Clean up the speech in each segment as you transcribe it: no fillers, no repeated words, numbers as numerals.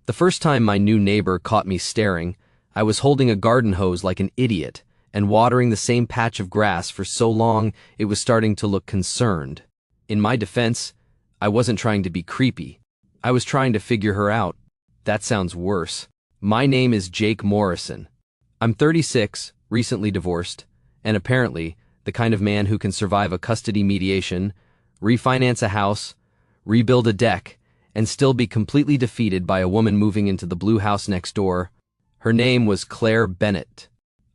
The first time my new neighbor caught me staring, I was holding a garden hose like an idiot and watering the same patch of grass for so long it was starting to look concerned. In my defense, I wasn't trying to be creepy. I was trying to figure her out. That sounds worse. My name is Jake Morrison. I'm 36, recently divorced, and apparently the kind of man who can survive a custody mediation, refinance a house, rebuild a deck, and still be completely defeated by a woman moving into the blue house next door. Her name was Claire Bennett.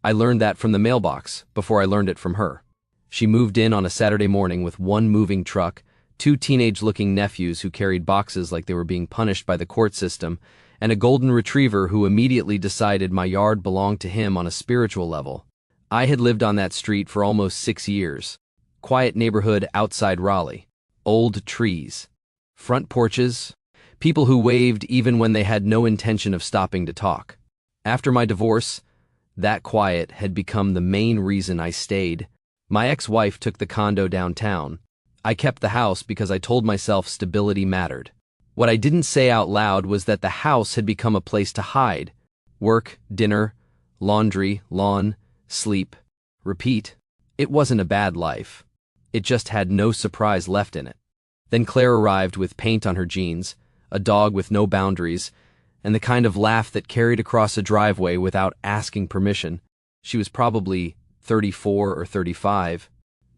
I learned that from the mailbox before I learned it from her. She moved in on a Saturday morning with one moving truck, two teenage-looking nephews who carried boxes like they were being punished by the court system, and a golden retriever who immediately decided my yard belonged to him on a spiritual level. I had lived on that street for almost 6 years. Quiet neighborhood outside Raleigh. Old trees. Front porches. People who waved even when they had no intention of stopping to talk. After my divorce, that quiet had become the main reason I stayed. My ex-wife took the condo downtown. I kept the house because I told myself stability mattered. What I didn't say out loud was that the house had become a place to hide. Work, dinner, laundry, lawn, sleep, repeat. It wasn't a bad life. It just had no surprise left in it. Then Claire arrived with paint on her jeans, a dog with no boundaries, and the kind of laugh that carried across a driveway without asking permission. She was probably 34 or 35.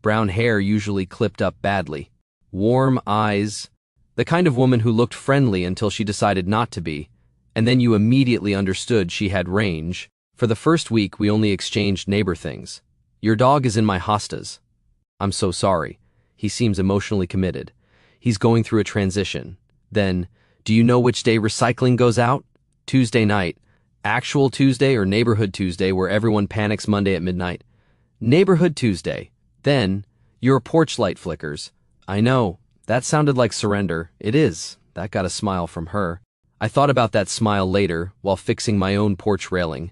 Brown hair usually clipped up badly. Warm eyes. The kind of woman who looked friendly until she decided not to be, and then you immediately understood she had range. For the first week, we only exchanged neighbor things. Your dog is in my hostas. I'm so sorry. He seems emotionally committed. He's going through a transition. Then, do you know which day recycling goes out? Tuesday night. Actual Tuesday or neighborhood Tuesday where everyone panics Monday at midnight? Neighborhood Tuesday. Then, your porch light flickers. I know. That sounded like surrender. It is. That got a smile from her. I thought about that smile later while fixing my own porch railing,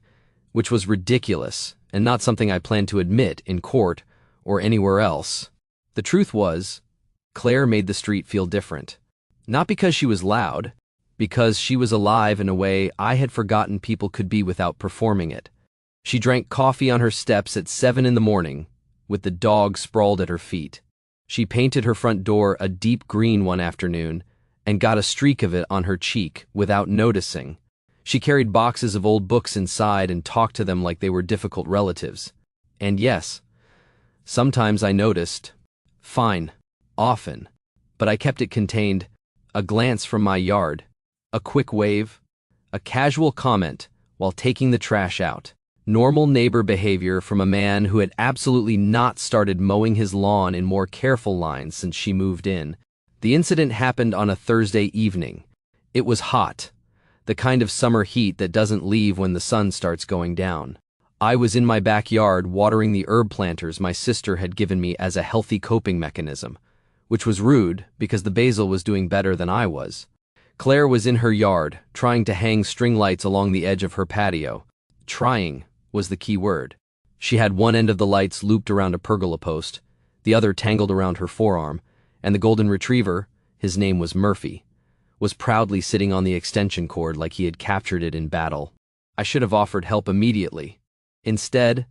which was ridiculous and not something I planned to admit in court or anywhere else. The truth was, Claire made the street feel different. Not because she was loud, because she was alive in a way I had forgotten people could be without performing it. She drank coffee on her steps at 7 in the morning, with the dog sprawled at her feet. She painted her front door a deep green one afternoon and got a streak of it on her cheek without noticing. She carried boxes of old books inside and talked to them like they were difficult relatives. And yes, sometimes I noticed. Fine. Often. But I kept it contained. A glance from my yard. A quick wave. A casual comment while taking the trash out. Normal neighbor behavior from a man who had absolutely not started mowing his lawn in more careful lines since she moved in. The incident happened on a Thursday evening. It was hot. The kind of summer heat that doesn't leave when the sun starts going down. I was in my backyard watering the herb planters my sister had given me as a healthy coping mechanism, which was rude because the basil was doing better than I was. Claire was in her yard, trying to hang string lights along the edge of her patio. Trying was the key word. She had one end of the lights looped around a pergola post, the other tangled around her forearm, and the golden retriever, his name was Murphy, was proudly sitting on the extension cord like he had captured it in battle. I should have offered help immediately. Instead,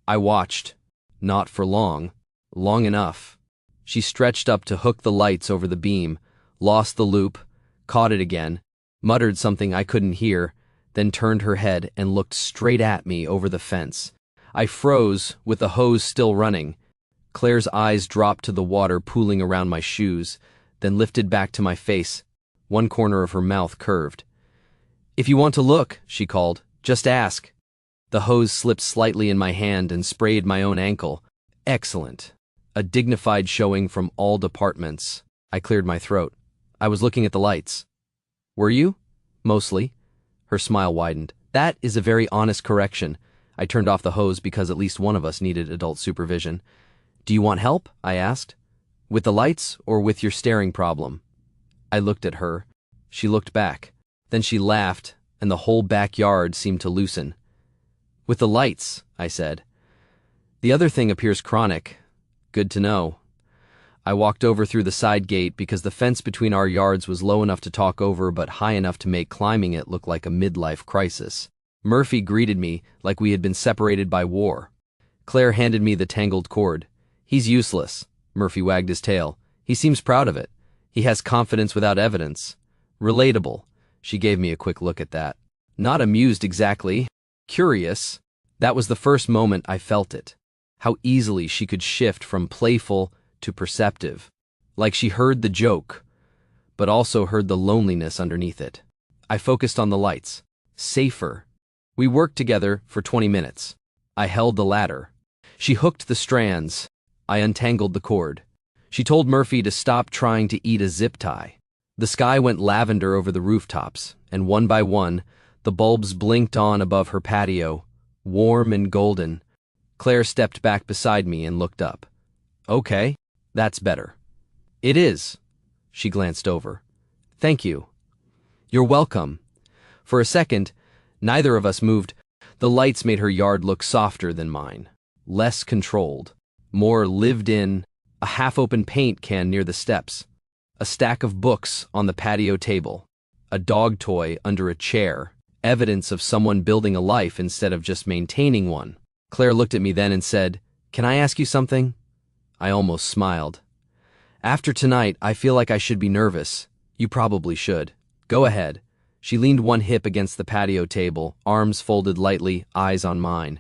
I watched. Not for long. Long enough. She stretched up to hook the lights over the beam, lost the loop, caught it again, muttered something I couldn't hear, then turned her head and looked straight at me over the fence. I froze, with the hose still running. Claire's eyes dropped to the water pooling around my shoes, then lifted back to my face. One corner of her mouth curved. "If you want to look," she called, "just ask." The hose slipped slightly in my hand and sprayed my own ankle. Excellent. A dignified showing from all departments. I cleared my throat. I was looking at the lights. Were you? Mostly. Her smile widened. That is a very honest correction. I turned off the hose because at least one of us needed adult supervision. Do you want help? I asked. With the lights or with your staring problem? I looked at her. She looked back. Then she laughed, and the whole backyard seemed to loosen. With the lights, I said. The other thing appears chronic. Good to know. I walked over through the side gate because the fence between our yards was low enough to talk over but high enough to make climbing it look like a midlife crisis. Murphy greeted me like we had been separated by war. Claire handed me the tangled cord. "He's useless." Murphy wagged his tail. "He seems proud of it. He has confidence without evidence. Relatable." She gave me a quick look at that. Not amused exactly. Curious. That was the first moment I felt it. How easily she could shift from playful to perceptive. Like she heard the joke, but also heard the loneliness underneath it. I focused on the lights. Safer. We worked together for 20 minutes. I held the ladder. She hooked the strands. I untangled the cord. She told Murphy to stop trying to eat a zip tie. The sky went lavender over the rooftops, and one by one, the bulbs blinked on above her patio, warm and golden. Claire stepped back beside me and looked up. "Okay, that's better." "It is." She glanced over. "Thank you." "You're welcome." For a second, neither of us moved. The lights made her yard look softer than mine, less controlled, more lived in. A half-open paint can near the steps, a stack of books on the patio table, a dog toy under a chair, evidence of someone building a life instead of just maintaining one. Claire looked at me then and said, "Can I ask you something?" I almost smiled. "After tonight, I feel like I should be nervous." "You probably should. Go ahead." She leaned one hip against the patio table, arms folded lightly, eyes on mine.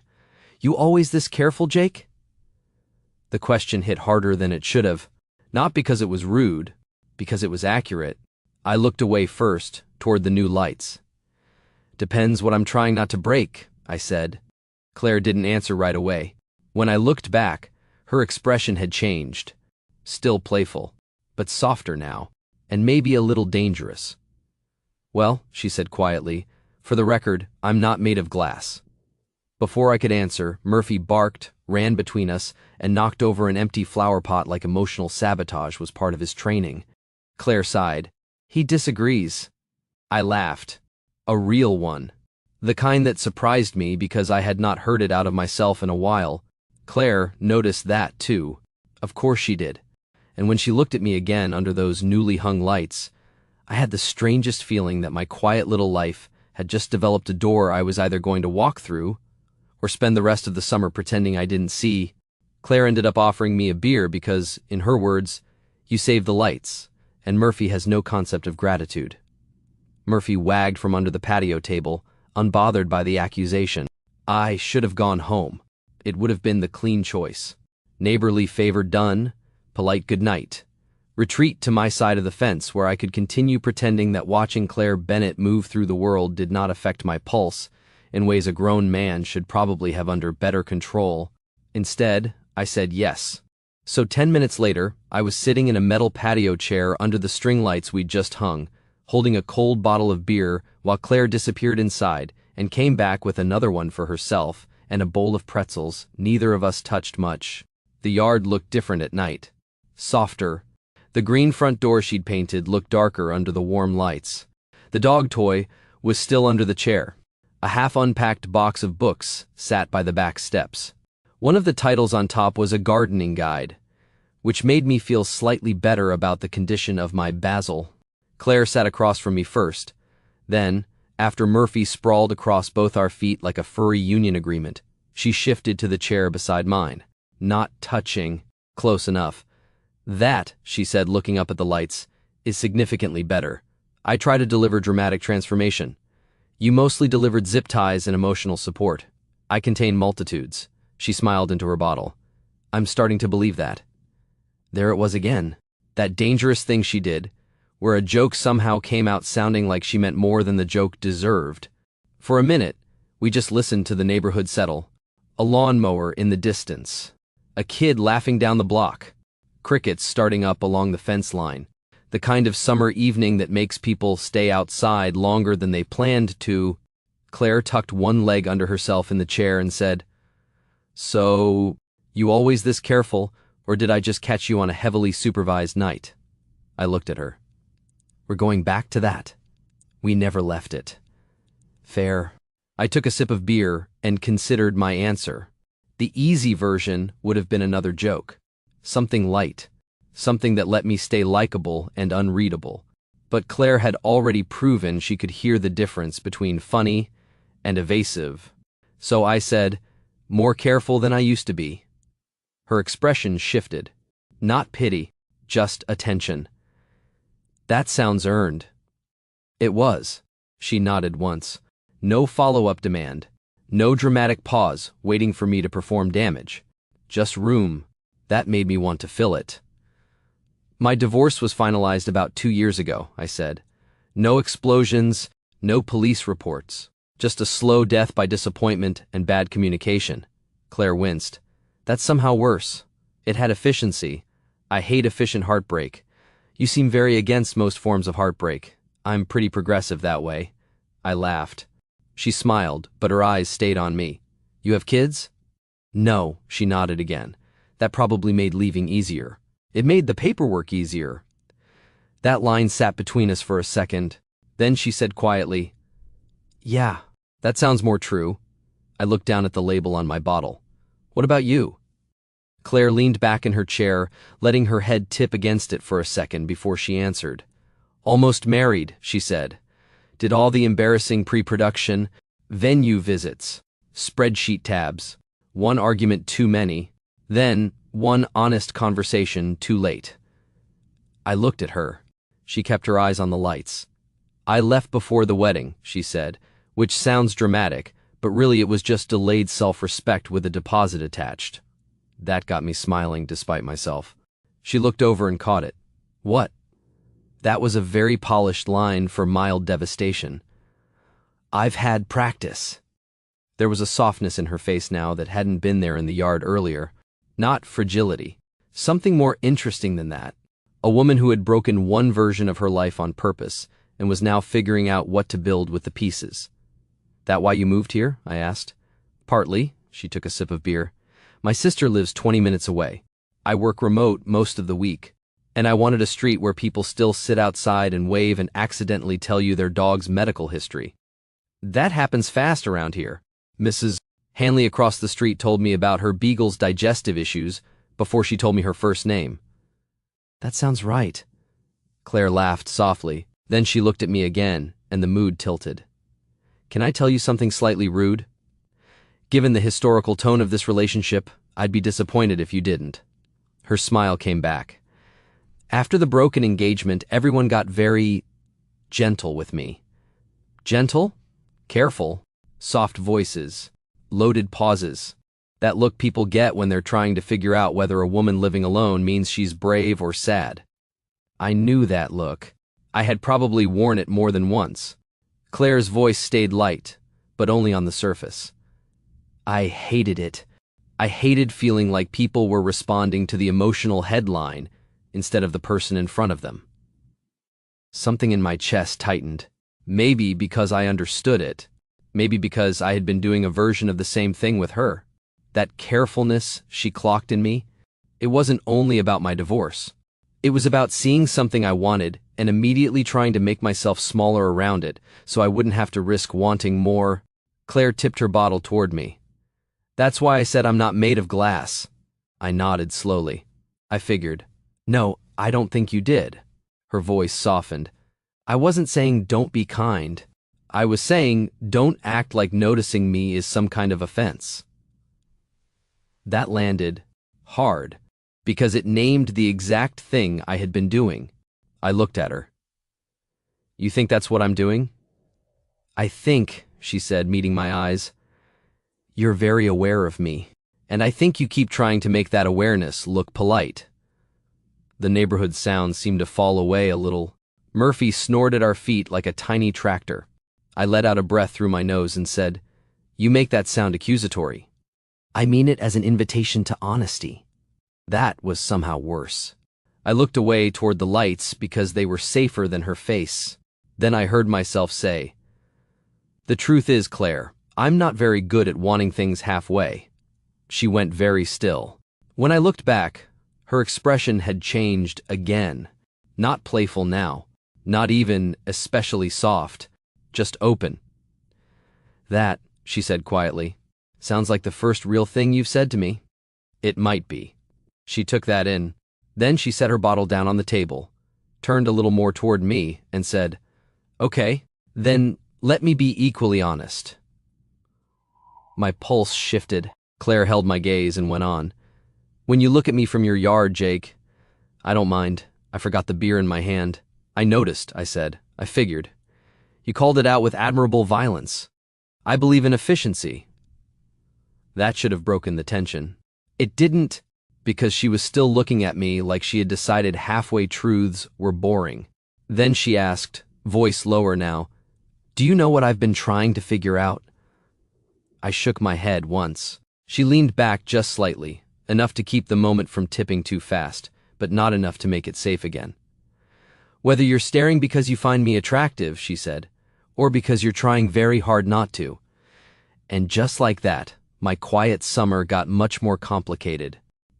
"You always this careful, Jake?" The question hit harder than it should have. Not because it was rude, because it was accurate. I looked away first, toward the new lights. "Depends what I'm trying not to break," I said. Claire didn't answer right away. When I looked back, her expression had changed. Still playful, but softer now, and maybe a little dangerous. "Well," she said quietly, "for the record, I'm not made of glass." Before I could answer, Murphy barked, ran between us, and knocked over an empty flower pot like emotional sabotage was part of his training. Claire sighed. "He disagrees." I laughed. A real one. The kind that surprised me because I had not heard it out of myself in a while. Claire noticed that, too. Of course she did. And when she looked at me again under those newly hung lights, I had the strangest feeling that my quiet little life had just developed a door I was either going to walk through or spend the rest of the summer pretending I didn't see. Claire ended up offering me a beer because, in her words, "You saved the lights, and Murphy has no concept of gratitude." Murphy wagged from under the patio table, unbothered by the accusation. I should have gone home. It would have been the clean choice. Neighborly favor done, polite goodnight. Retreat to my side of the fence where I could continue pretending that watching Claire Bennett move through the world did not affect my pulse in ways a grown man should probably have under better control. Instead, I said yes. So 10 minutes later, I was sitting in a metal patio chair under the string lights we'd just hung, holding a cold bottle of beer while Claire disappeared inside and came back with another one for herself and a bowl of pretzels. Neither of us touched much. The yard looked different at night. Softer. The green front door she'd painted looked darker under the warm lights. The dog toy was still under the chair. A half-unpacked box of books sat by the back steps. One of the titles on top was a gardening guide, which made me feel slightly better about the condition of my basil. Claire sat across from me first. Then, after Murphy sprawled across both our feet like a furry union agreement, she shifted to the chair beside mine. "Not touching." "Close enough." "That," she said, looking up at the lights, "is significantly better. I try to deliver dramatic transformation. You mostly delivered zip ties and emotional support. I contain multitudes." She smiled into her bottle. "I'm starting to believe that." There it was again. That dangerous thing she did, where a joke somehow came out sounding like she meant more than the joke deserved. For a minute, we just listened to the neighborhood settle. A lawnmower in the distance. A kid laughing down the block. Crickets starting up along the fence line. The kind of summer evening that makes people stay outside longer than they planned to. Claire tucked one leg under herself in the chair and said, "So, you always this careful, or did I just catch you on a heavily supervised night?" I looked at her. "We're going back to that. We never left it." "Fair." I took a sip of beer and considered my answer. The easy version would have been another joke. Something light. something that let me stay likable and unreadable. But Claire had already proven she could hear the difference between funny and evasive. So I said, "More careful than I used to be." Her expression shifted. Not pity, just attention. "That sounds earned." It was. She nodded once. No follow-up demand. No dramatic pause, waiting for me to perform damage. Just room. That made me want to fill it. "My divorce was finalized about 2 years ago," I said. "No explosions, no police reports. Just a slow death by disappointment and bad communication." Claire winced. "That's somehow worse. It had efficiency. I hate efficient heartbreak. You seem very against most forms of heartbreak. I'm pretty progressive that way." I laughed. She smiled, but her eyes stayed on me. "You have kids?" "No," she nodded again. "That probably made leaving easier. It made the paperwork easier." That line sat between us for a second. Then she said quietly, "Yeah, that sounds more true." I looked down at the label on my bottle. "What about you?" Claire leaned back in her chair, letting her head tip against it for a second before she answered. "Almost married," she said. "Did all the embarrassing pre-production, venue visits, spreadsheet tabs, one argument too many, then one honest conversation too late." I looked at her. She kept her eyes on the lights. "I left before the wedding," she said, which sounds dramatic, but really it was just delayed self-respect with a deposit attached. That got me smiling despite myself. She looked over and caught it. "What?" That was a very polished line for mild devastation. "I've had practice." There was a softness in her face now that hadn't been there in the yard earlier. Not fragility. Something more interesting than that. A woman who had broken one version of her life on purpose and was now figuring out what to build with the pieces. "That why you moved here?" I asked. "Partly." She took a sip of beer. "My sister lives 20 minutes away. I work remote most of the week. And I wanted a street where people still sit outside and wave and accidentally tell you their dog's medical history. That happens fast around here. Mrs. Hanley across the street told me about her beagle's digestive issues before she told me her first name." "That sounds right." Claire laughed softly. Then she looked at me again, and the mood tilted. "Can I tell you something slightly rude? Given the historical tone of this relationship, I'd be disappointed if you didn't." Her smile came back. "After the broken engagement, everyone got very gentle with me." Gentle? Careful. Soft voices. Loaded pauses. That look people get when they're trying to figure out whether a woman living alone means she's brave or sad. I knew that look. I had probably worn it more than once. Claire's voice stayed light, but only on the surface. I hated it. I hated feeling like people were responding to the emotional headline instead of the person in front of them. Something in my chest tightened. Maybe because I understood it. Maybe because I had been doing a version of the same thing with her. That carefulness she clocked in me, it wasn't only about my divorce. It was about seeing something I wanted and immediately trying to make myself smaller around it so I wouldn't have to risk wanting more. Claire tipped her bottle toward me. "That's why I said I'm not made of glass." I nodded slowly. I figured, "No, I don't think you did." Her voice softened. "I wasn't saying don't be kind. I was saying don't act like noticing me is some kind of offense." That landed hard because it named the exact thing I had been doing. I looked at her. "You think that's what I'm doing?" "I think," she said, meeting my eyes, "you're very aware of me, and I think you keep trying to make that awareness look polite." The neighborhood sounds seemed to fall away a little. Murphy snored at our feet like a tiny tractor. I let out a breath through my nose and said, "You make that sound accusatory." "I mean it as an invitation to honesty." That was somehow worse. I looked away toward the lights because they were safer than her face. Then I heard myself say, "The truth is, Claire, I'm not very good at wanting things halfway." She went very still. When I looked back, her expression had changed again. Not playful now, not even especially soft, just open. "That," she said quietly, "sounds like the first real thing you've said to me." "It might be." She took that in. Then she set her bottle down on the table, turned a little more toward me, and said, "Okay, then let me be equally honest." My pulse shifted. Claire held my gaze and went on. "When you look at me from your yard, Jake, I don't mind. I forgot the beer in my hand. I noticed," I said. "I figured. You called it out with admirable violence. I believe in efficiency." That should have broken the tension. It didn't, because she was still looking at me like she had decided halfway truths were boring. Then she asked, voice lower now, "Do you know what I've been trying to figure out?" I shook my head once. She leaned back just slightly, enough to keep the moment from tipping too fast, but not enough to make it safe again. "Whether you're staring because you find me attractive," she said, "or because you're trying very hard not to." And just like that, my quiet summer got much more complicated.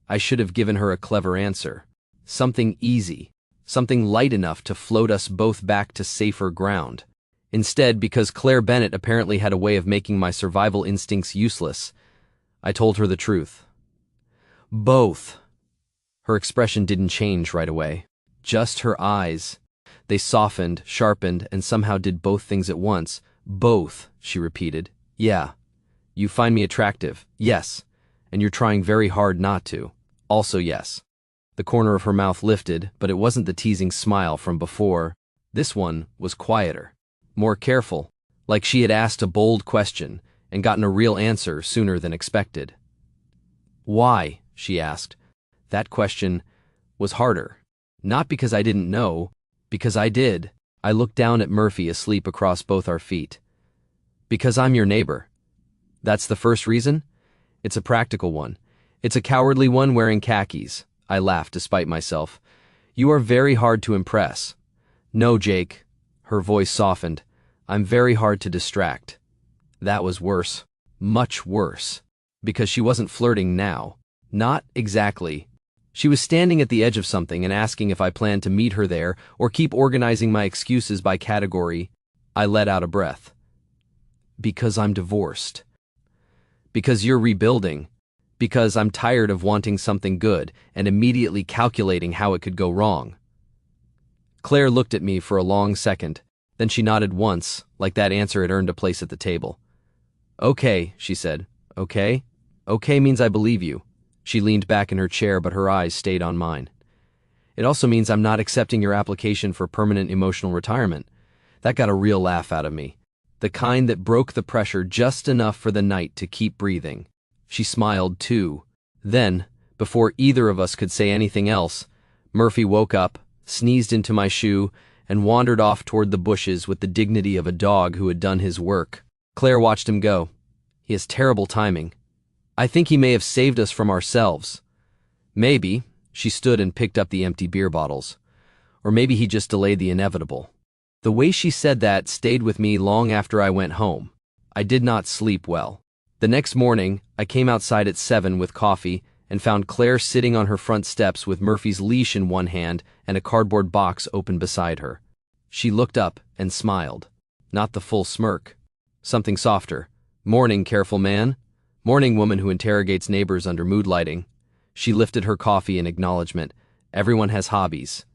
I should have given her a clever answer. Something easy, something light enough to float us both back to safer ground. Instead, because Claire Bennett apparently had a way of making my survival instincts useless, I told her the truth. Both. Her expression didn't change right away. Just her eyes. They softened, sharpened, and somehow did both things at once. "Both," she repeated. "Yeah. You find me attractive. Yes. And you're trying very hard not to. Also yes." The corner of her mouth lifted, but it wasn't the teasing smile from before. This one was quieter, more careful, like she had asked a bold question and gotten a real answer sooner than expected. "Why?" she asked. That question was harder. Not because I didn't know, because I did. I looked down at Murphy asleep across both our feet. "Because I'm your neighbor." "That's the first reason?" "It's a practical one. It's a cowardly one wearing khakis." I laughed despite myself. "You are very hard to impress." "No, Jake." Her voice softened. "I'm very hard to distract." That was worse. Much worse. Because she wasn't flirting now. Not exactly. She was standing at the edge of something and asking if I planned to meet her there or keep organizing my excuses by category. I let out a breath. "Because I'm divorced. Because you're rebuilding. Because I'm tired of wanting something good and immediately calculating how it could go wrong." Claire looked at me for a long second, then she nodded once, like that answer had earned a place at the table. "Okay," she said. "Okay? Okay means I believe you." She leaned back in her chair, but her eyes stayed on mine. "It also means I'm not accepting your application for permanent emotional retirement." That got a real laugh out of me. The kind that broke the pressure just enough for the night to keep breathing. She smiled too. Then, before either of us could say anything else, Murphy woke up, sneezed into my shoe, and wandered off toward the bushes with the dignity of a dog who had done his work. Claire watched him go. He has terrible timing. I think he may have saved us from ourselves. Maybe. She stood and picked up the empty beer bottles. Or maybe he just delayed the inevitable. The way she said that stayed with me long after I went home. I did not sleep well. The next morning, I came outside at 7 with coffee and found Claire sitting on her front steps with Murphy's leash in one hand and a cardboard box open beside her. She looked up and smiled. Not the full smirk. Something softer. "Morning, careful man." Morning, woman who interrogates neighbors under mood lighting. She lifted her coffee in acknowledgement. Everyone has hobbies.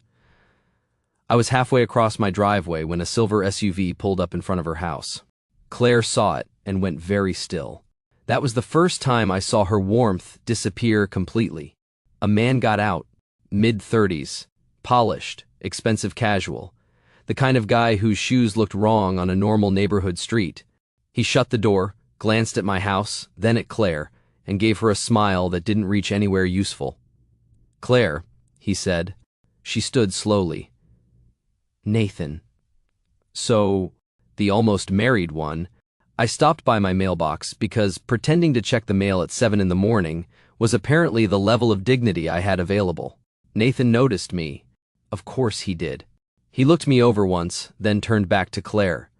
I was halfway across my driveway when a silver SUV pulled up in front of her house. Claire saw it and went very still. That was the first time I saw her warmth disappear completely. A man got out, mid-30s, polished, expensive casual, the kind of guy whose shoes looked wrong on a normal neighborhood street. He shut the door, glanced at my house, then at Claire, and gave her a smile that didn't reach anywhere useful. "Claire," he said. She stood slowly. "Nathan." So, the almost married one. I stopped by my mailbox because pretending to check the mail at 7 in the morning was apparently the level of dignity I had available. Nathan noticed me. Of course he did. He looked me over once, then turned back to Claire.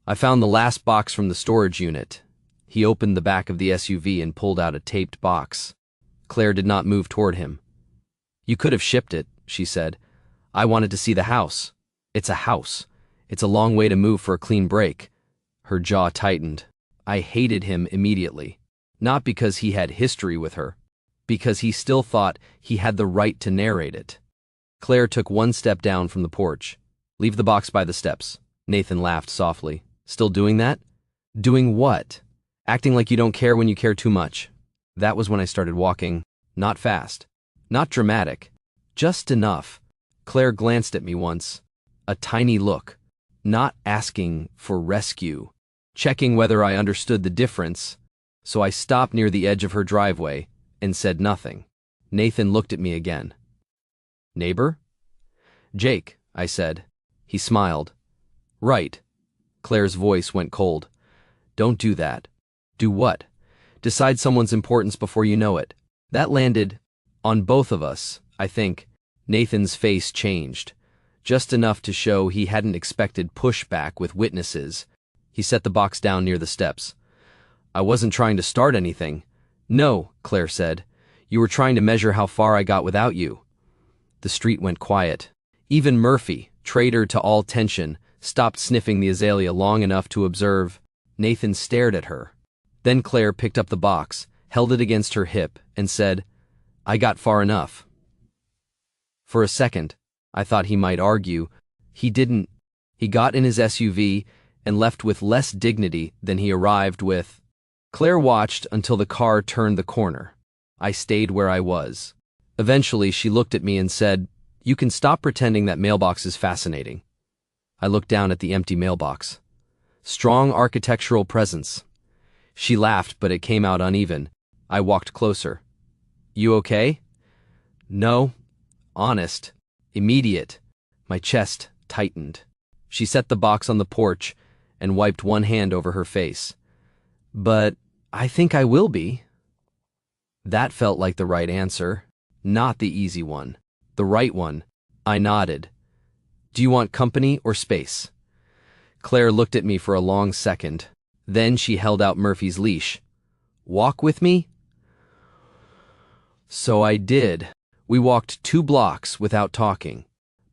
"I found the last box from the storage unit." He opened the back of the SUV and pulled out a taped box. Claire did not move toward him. "You could have shipped it," she said. "I wanted to see the house." "It's a house. It's a long way to move for a clean break." Her jaw tightened. I hated him immediately. Not because he had history with her. because he still thought he had the right to narrate it. Claire took one step down from the porch. "Leave the box by the steps." Nathan laughed softly. "Still doing that?" "Doing what?" "Acting like you don't care when you care too much." That was when I started walking. Not fast. Not dramatic. Just enough. Claire glanced at me once. A tiny look. Not asking for rescue. Checking whether I understood the difference. So I stopped near the edge of her driveway and said nothing. Nathan looked at me again. "Neighbor?" "Jake," I said. He smiled. "Right." Claire's voice went cold. "Don't do that." "Do what?" "Decide someone's importance before you know it." That landed on both of us, I think. Nathan's face changed. Just enough to show he hadn't expected pushback with witnesses. He set the box down near the steps. "I wasn't trying to start anything." "No," Claire said. "You were trying to measure how far I got without you." The street went quiet. Even Murphy, traitor to all tension, stopped sniffing the azalea long enough to observe. Nathan stared at her. Then Claire picked up the box, held it against her hip, and said, "I got far enough." For a second, I thought he might argue. He didn't. He got in his SUV and left with less dignity than he arrived with. Claire watched until the car turned the corner. I stayed where I was. Eventually, she looked at me and said, "You can stop pretending that mailbox is fascinating." I looked down at the empty mailbox. Strong architectural presence. She laughed, but it came out uneven. I walked closer. "You okay?" "No." Honest. Immediate. My chest tightened. She set the box on the porch and wiped one hand over her face. "But I think I will be." That felt like the right answer. Not the easy one. The right one. I nodded. "Do you want company or space?" Claire looked at me for a long second. Then she held out Murphy's leash. "Walk with me?" So I did. We walked 2 blocks without talking.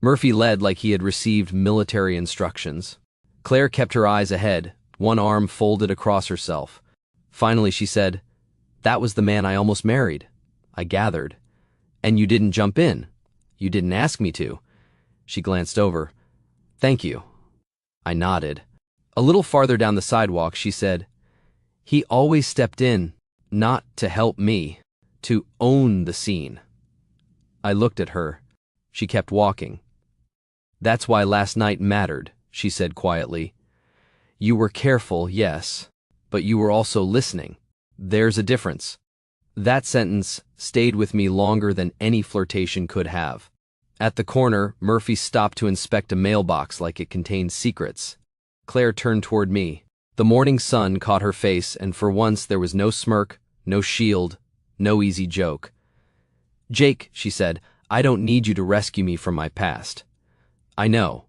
Murphy led like he had received military instructions. Claire kept her eyes ahead, one arm folded across herself. Finally she said, "That was the man I almost married." I gathered. "And you didn't jump in. You didn't ask me to." She glanced over. "Thank you." I nodded. A little farther down the sidewalk, she said, "He always stepped in, not to help me, to own the scene." I looked at her. She kept walking. "That's why last night mattered," she said quietly. "You were careful, yes, but you were also listening. There's a difference." That sentence stayed with me longer than any flirtation could have. At the corner, Murphy stopped to inspect a mailbox like it contained secrets. Claire turned toward me. The morning sun caught her face, and for once there was no smirk, no shield, no easy joke. "Jake," she said, "I don't need you to rescue me from my past." "I know.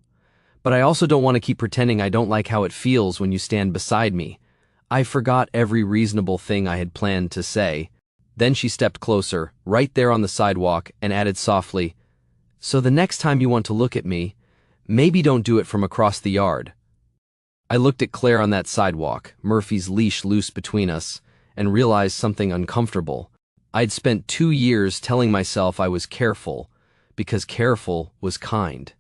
But I also don't want to keep pretending I don't like how it feels when you stand beside me." I forgot every reasonable thing I had planned to say. Then she stepped closer, right there on the sidewalk, and added softly, "So the next time you want to look at me, maybe don't do it from across the yard." I looked at Claire on that sidewalk, Murphy's leash loose between us, and realized something uncomfortable. I'd spent 2 years telling myself I was careful, because careful was kind.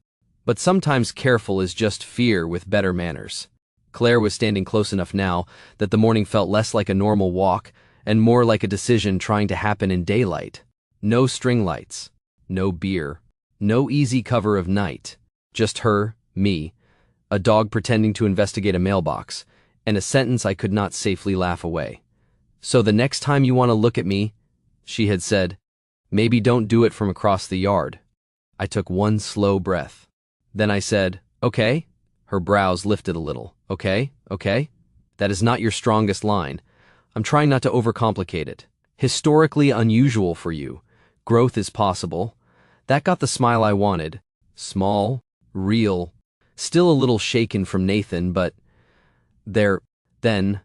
But sometimes careful is just fear with better manners. Claire was standing close enough now that the morning felt less like a normal walk and more like a decision trying to happen in daylight. No string lights, no beer, no easy cover of night. Just her, me, a dog pretending to investigate a mailbox, and a sentence I could not safely laugh away. "So the next time you want to look at me," she had said, "maybe don't do it from across the yard." I took one slow breath. Then I said, "Okay?" Her brows lifted a little. "Okay? Okay? That is not your strongest line. I'm trying not to overcomplicate it. Historically unusual for you. Growth is possible." That got the smile I wanted. Small, real, still a little shaken from Nathan, but then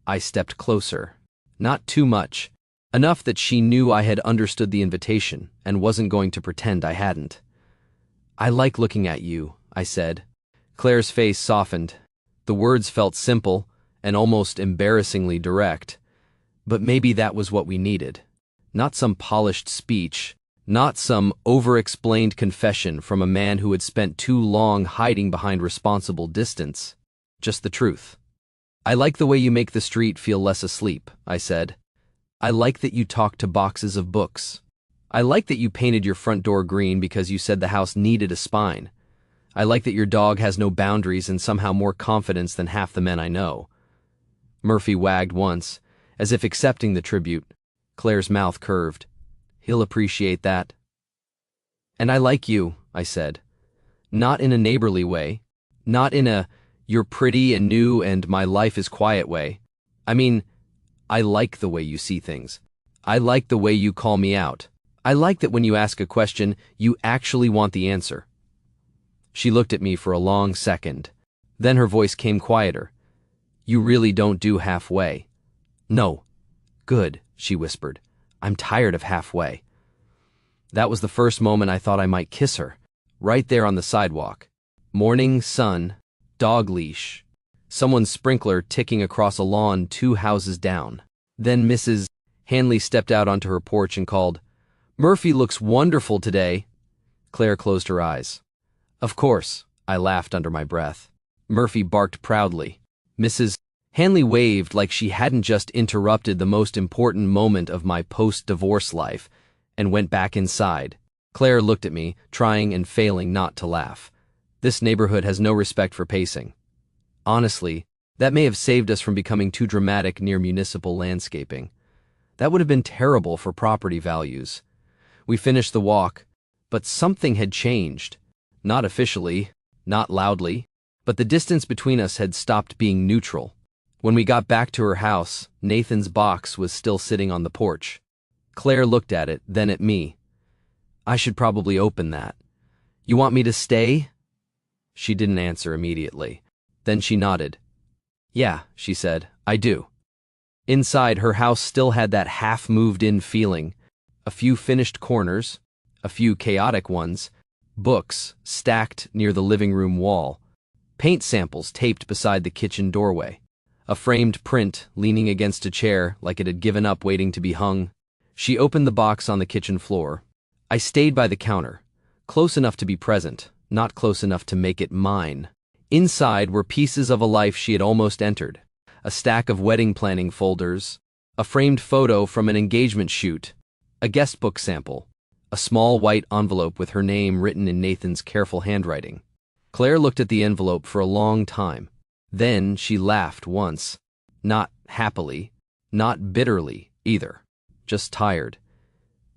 I stepped closer. Not too much. Enough that she knew I had understood the invitation and wasn't going to pretend I hadn't. "I like looking at you," I said. Claire's face softened. The words felt simple and almost embarrassingly direct. But maybe that was what we needed. Not some polished speech, not some over-explained confession from a man who had spent too long hiding behind responsible distance. Just the truth. "I like the way you make the street feel less asleep," I said. "I like that you talk to boxes of books. I like that you painted your front door green because you said the house needed a spine. I like that your dog has no boundaries and somehow more confidence than half the men I know." Murphy wagged once, as if accepting the tribute. Claire's mouth curved. "He'll appreciate that." "And I like you," I said. Not in a neighborly way. Not in a, "you're pretty and new and my life is quiet" way. I mean, I like the way you see things. I like the way you call me out. I like that when you ask a question, you actually want the answer. She looked at me for a long second. Then her voice came quieter. "You really don't do halfway." "No." "Good," she whispered. "I'm tired of halfway." That was the first moment I thought I might kiss her. Right there on the sidewalk. Morning sun, dog leash, someone's sprinkler ticking across a lawn 2 houses down. Then Mrs. Hanley stepped out onto her porch and called, "Murphy looks wonderful today." Claire closed her eyes. "Of course," I laughed under my breath. Murphy barked proudly. Mrs. Hanley waved like she hadn't just interrupted the most important moment of my post-divorce life and went back inside. Claire looked at me, trying and failing not to laugh. This neighborhood has no respect for pacing. Honestly, that may have saved us from becoming too dramatic near municipal landscaping. That would have been terrible for property values. We finished the walk, but something had changed. Not officially, not loudly, but the distance between us had stopped being neutral. When we got back to her house, Nathan's box was still sitting on the porch. Claire looked at it, then at me. "I should probably open that. You want me to stay?" She didn't answer immediately. Then she nodded. "Yeah," she said, "I do." Inside, her house still had that half-moved-in feeling. A few finished corners, a few chaotic ones, books stacked near the living room wall, paint samples taped beside the kitchen doorway, a framed print leaning against a chair like it had given up waiting to be hung. She opened the box on the kitchen floor. I stayed by the counter, close enough to be present, not close enough to make it mine. Inside were pieces of a life she had almost entered, a stack of wedding planning folders, a framed photo from an engagement shoot, a guest book sample, a small white envelope with her name written in Nathan's careful handwriting. Claire looked at the envelope for a long time. Then she laughed once. Not happily, not bitterly either, just tired.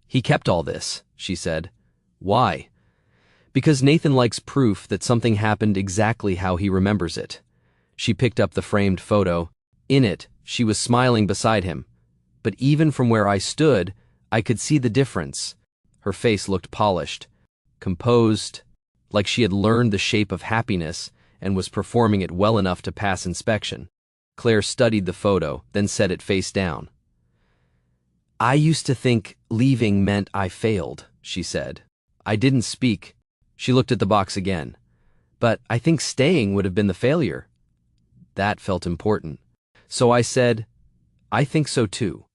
"He kept all this," she said. "Why?" "Because Nathan likes proof that something happened exactly how he remembers it." She picked up the framed photo. In it, she was smiling beside him. But even from where I stood, I could see the difference. Her face looked polished, composed, like she had learned the shape of happiness and was performing it well enough to pass inspection. Claire studied the photo, then set it face down. "I used to think leaving meant I failed," she said. I didn't speak. She looked at the box again. "But I think staying would have been the failure." That felt important. So I said, "I think so too."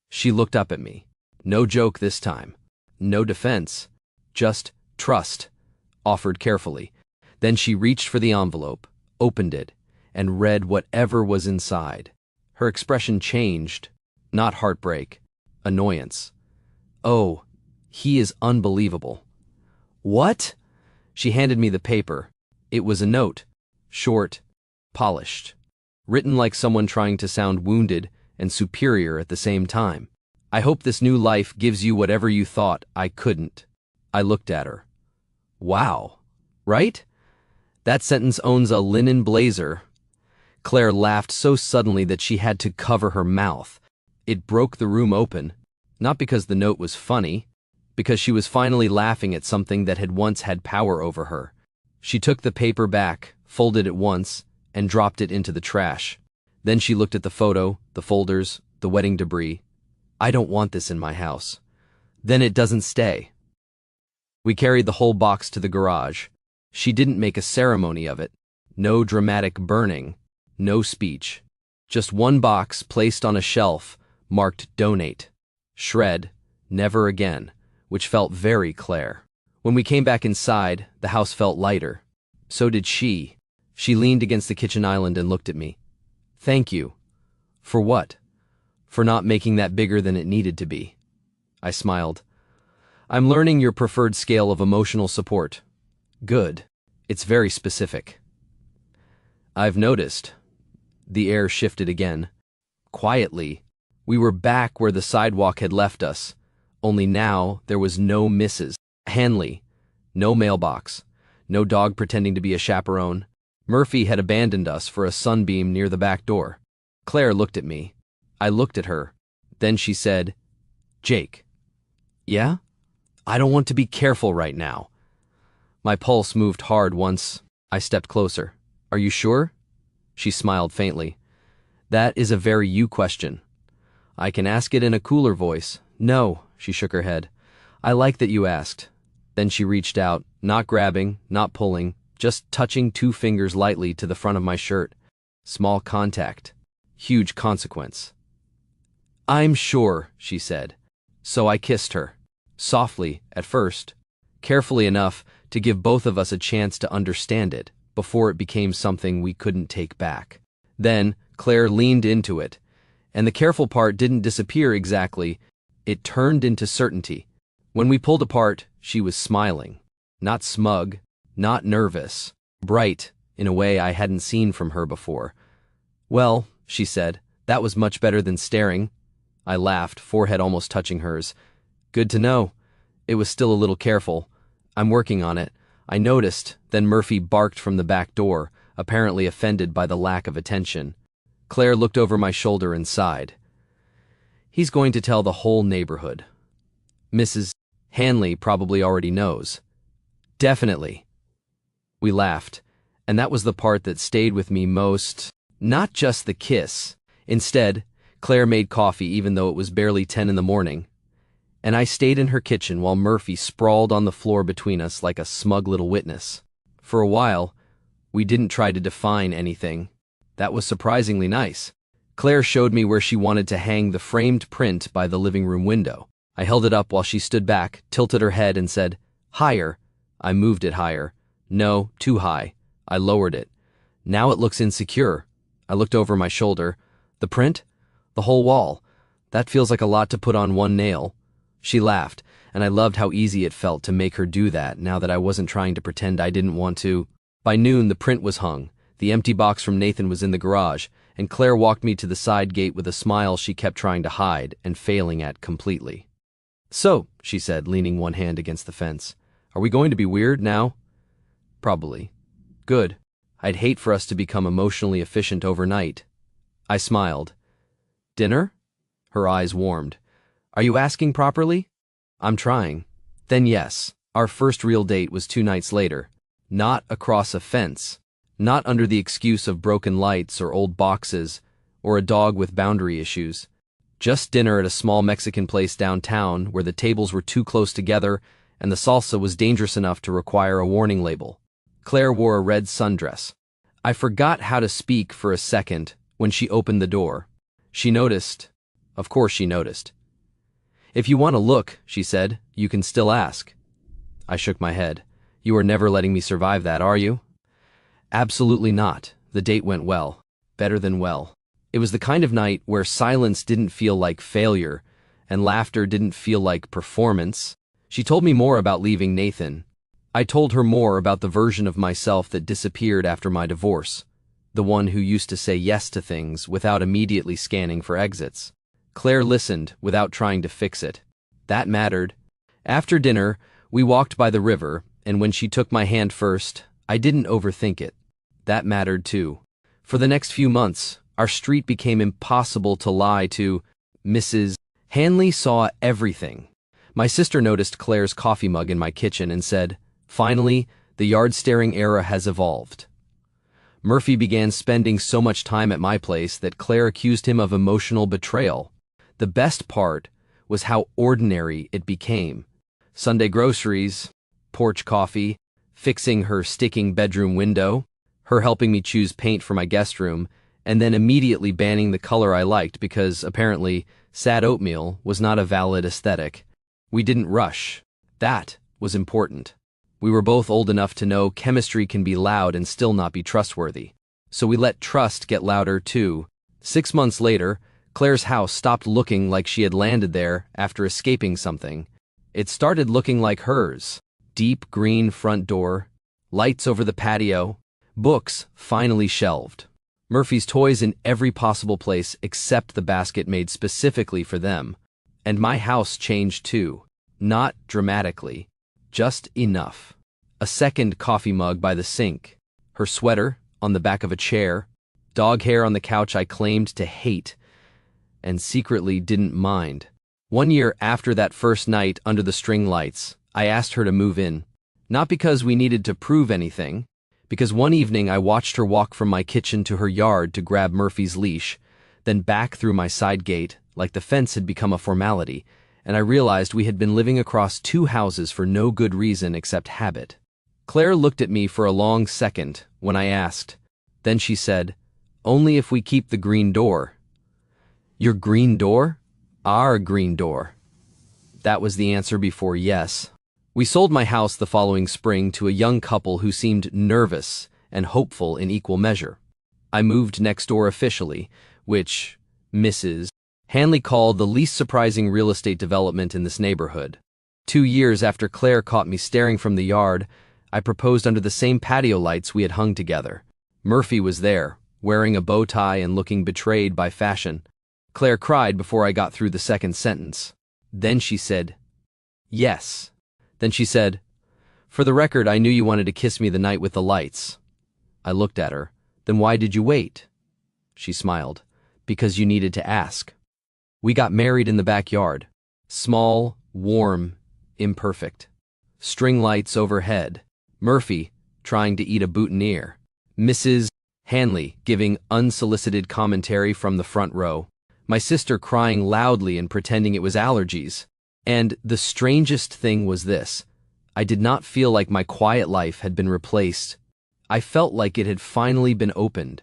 She looked up at me. No joke this time. No defense. Just trust, offered carefully. Then she reached for the envelope, opened it, and read whatever was inside. Her expression changed. Not heartbreak. Annoyance. "Oh, he is unbelievable." "What?" She handed me the paper. It was a note. Short, polished. Written like someone trying to sound wounded and superior at the same time. "I hope this new life gives you whatever you thought I couldn't." I looked at her. Wow. Right? That sentence owns a linen blazer. Claire laughed so suddenly that she had to cover her mouth. It broke the room open, not because the note was funny, because she was finally laughing at something that had once had power over her. She took the paper back, folded it once, and dropped it into the trash. Then she looked at the photo, the folders, the wedding debris. "I don't want this in my house." "Then it doesn't stay." We carried the whole box to the garage. She didn't make a ceremony of it. No dramatic burning. No speech. Just one box placed on a shelf, marked "Donate." Shred. never again, which felt very Claire. When we came back inside, the house felt lighter. So did she. She leaned against the kitchen island and looked at me. Thank you. For what? For not making that bigger than it needed to be. I smiled. I'm learning your preferred scale of emotional support. Good. It's very specific. I've noticed. The air shifted again. Quietly, we were back where the sidewalk had left us, only now there was no Mrs. Hanley, no mailbox, no dog pretending to be a chaperone. Murphy had abandoned us for a sunbeam near the back door. Claire looked at me. I looked at her. Then she said, Jake. Yeah? I don't want to be careful right now. My pulse moved hard once I stepped closer. Are you sure? She smiled faintly. That is a very you question. I can ask it in a cooler voice. No, she shook her head. I like that you asked. Then she reached out, not grabbing, not pulling, just touching 2 fingers lightly to the front of my shirt. Small contact. Huge consequence. I'm sure, she said. So I kissed her. Softly, at first. Carefully enough to give both of us a chance to understand it, before it became something we couldn't take back. Then, Claire leaned into it, and the careful part didn't disappear exactly. It turned into certainty. When we pulled apart, she was smiling. Not smug, not nervous. Bright, in a way I hadn't seen from her before. Well, she said, that was much better than staring. I laughed, forehead almost touching hers. Good to know. It was still a little careful. I'm working on it. I noticed, then Murphy barked from the back door, apparently offended by the lack of attention. Claire looked over my shoulder and sighed. He's going to tell the whole neighborhood. Mrs. Hanley probably already knows. Definitely. We laughed, and that was the part that stayed with me most. Not just the kiss. Instead, Claire made coffee even though it was barely 10 in the morning, and I stayed in her kitchen while Murphy sprawled on the floor between us like a smug little witness. For a while, we didn't try to define anything. That was surprisingly nice. Claire showed me where she wanted to hang the framed print by the living room window. I held it up while she stood back, tilted her head, and said, Higher. I moved it higher. No, too high. I lowered it. Now it looks insecure. I looked over my shoulder. The print? The whole wall. That feels like a lot to put on one nail. She laughed, and I loved how easy it felt to make her do that now that I wasn't trying to pretend I didn't want to. By noon, the print was hung. The empty box from Nathan was in the garage, and Claire walked me to the side gate with a smile she kept trying to hide and failing at completely. So, she said, leaning one hand against the fence, are we going to be weird now? Probably. Good. I'd hate for us to become emotionally efficient overnight. I smiled. Dinner? Her eyes warmed. Are you asking properly? I'm trying. Then yes, our first real date was 2 nights later. Not across a fence. Not under the excuse of broken lights or old boxes or a dog with boundary issues. Just dinner at a small Mexican place downtown where the tables were too close together and the salsa was dangerous enough to require a warning label. Claire wore a red sundress. I forgot how to speak for a second when she opened the door. She noticed. Of course she noticed. If you want to look, she said, you can still ask. I shook my head. You are never letting me survive that, are you? Absolutely not. The date went well. Better than well. It was the kind of night where silence didn't feel like failure and laughter didn't feel like performance. She told me more about leaving Nathan. I told her more about the version of myself that disappeared after my divorce, the one who used to say yes to things without immediately scanning for exits. Claire listened without trying to fix it. That mattered. After dinner, we walked by the river, and when she took my hand first, I didn't overthink it. That mattered too. For the next few months, our street became impossible to lie to. Mrs. Hanley saw everything. My sister noticed Claire's coffee mug in my kitchen and said, finally, the yard-staring era has evolved. Murphy began spending so much time at my place that Claire accused him of emotional betrayal. The best part was how ordinary it became. Sunday groceries, porch coffee, fixing her sticking bedroom window, her helping me choose paint for my guest room, and then immediately banning the color I liked because, apparently, sad oatmeal was not a valid aesthetic. We didn't rush. That was important. We were both old enough to know chemistry can be loud and still not be trustworthy. So we let trust get louder too. 6 months later, Claire's house stopped looking like she had landed there after escaping something. It started looking like hers. Deep green front door, lights over the patio, books finally shelved. Murphy's toys in every possible place except the basket made specifically for them. And my house changed too. Not dramatically, just enough. A second coffee mug by the sink, her sweater on the back of a chair, dog hair on the couch I claimed to hate and secretly didn't mind. 1 year after that first night under the string lights, I asked her to move in. Not because we needed to prove anything, because one evening I watched her walk from my kitchen to her yard to grab Murphy's leash, then back through my side gate like the fence had become a formality, and I realized we had been living across 2 houses for no good reason except habit. Claire looked at me for a long second when I asked. Then she said, "Only if we keep the green door." "Your green door?" "Our green door." That was the answer before yes. We sold my house the following spring to a young couple who seemed nervous and hopeful in equal measure. I moved next door officially, which Mrs. Hanley called the least surprising real estate development in this neighborhood. 2 years after Claire caught me staring from the yard, I proposed under the same patio lights we had hung together. Murphy was there, wearing a bow tie and looking betrayed by fashion. Claire cried before I got through the second sentence. Then she said, "Yes." Then she said, "For the record, I knew you wanted to kiss me the night with the lights." I looked at her. "Then why did you wait?" She smiled. "Because you needed to ask." We got married in the backyard. Small, warm, imperfect. String lights overhead. Murphy trying to eat a boutonniere. Mrs. Hanley giving unsolicited commentary from the front row. My sister crying loudly and pretending it was allergies. And the strangest thing was this. I did not feel like my quiet life had been replaced. I felt like it had finally been opened.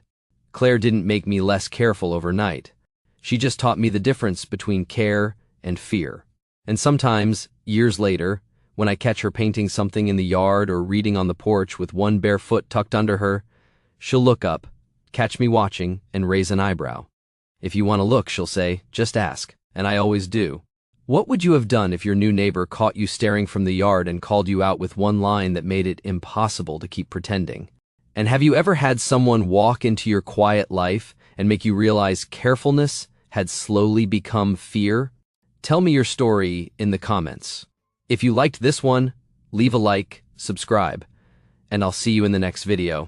Claire didn't make me less careful overnight. She just taught me the difference between care and fear. And sometimes, years later, when I catch her painting something in the yard or reading on the porch with one bare foot tucked under her, she'll look up, catch me watching, and raise an eyebrow. If you want to look, she'll say, "Just ask," and I always do. What would you have done if your new neighbor caught you staring from the yard and called you out with one line that made it impossible to keep pretending? And have you ever had someone walk into your quiet life and make you realize carefulness had slowly become fear? Tell me your story in the comments. If you liked this one, leave a like, subscribe, and I'll see you in the next video.